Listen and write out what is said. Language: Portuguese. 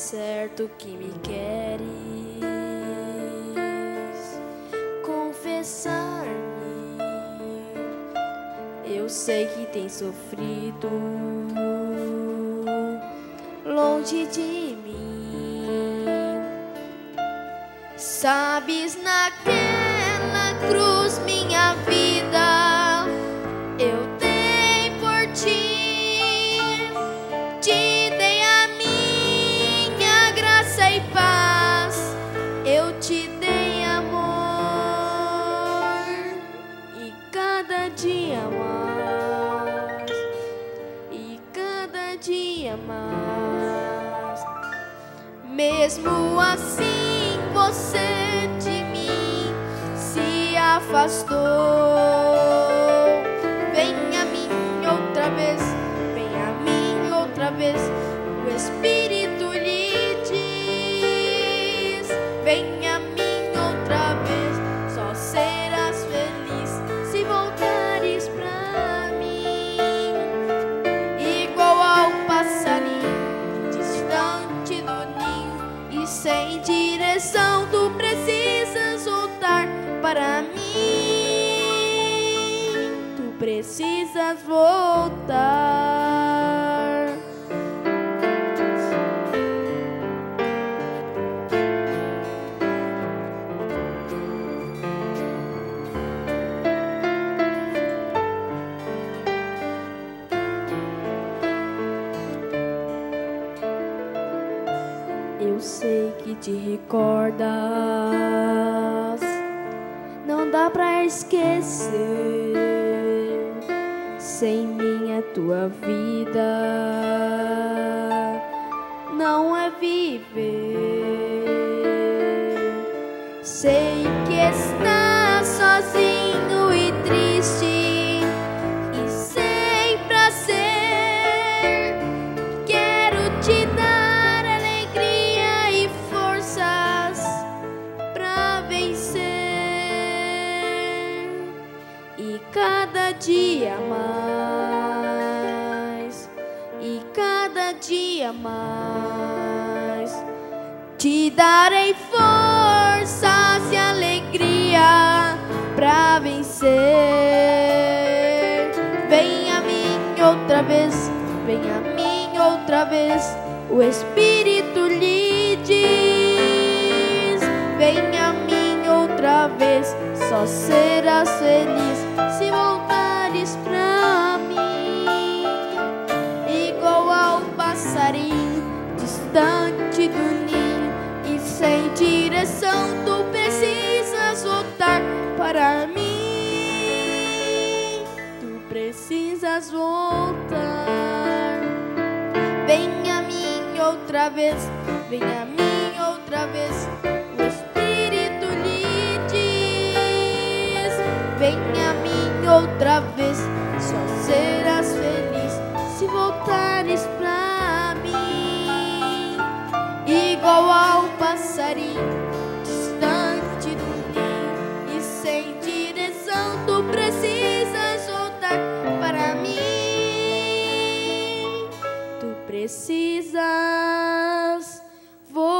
certo que me queres confessar-me. Eu sei que tens sofrido longe de mim. Sabes, naquela cruz minha vida eu dei por ti, te dei a minha graça e paz, eu te dei amor, e cada dia mais, e cada dia mais. Mesmo assim você de mim se afastou. Vem a mim outra vez, vem a mim outra vez. O Espírito lhe diz: vem a mim outra vez. Só serás feliz se voltares pra mim. Igual ao passarinho distante do ninho e sem direção, tu precisas voltar para mim. Tu precisas voltar. Eu sei que te recordas, não dá pra esquecer. Sem mim a tua vida não é viver. Sei que estás sozinho e triste e sem prazer. Quero te dar alegria e forças pra vencer. E cada dia mais, e cada dia mais, te darei forças e alegria pra vencer. Vem a mim outra vez, vem a mim outra vez. O Espírito lhe diz: vem a mim outra vez. Só serás feliz se voltares pra mim. Igual ao passarinho distante do ninho e sem direção, tu precisas voltar para mim. Tu precisas voltar. Vem a mim outra vez, vem a mim outra vez. O Espírito lhe diz: vem a mim outra vez. Só serás feliz se voltares pra mim. Igual ao passarinho distante do ninho e sem direção, tu precisas voltar para mim. Tu precisas voltar.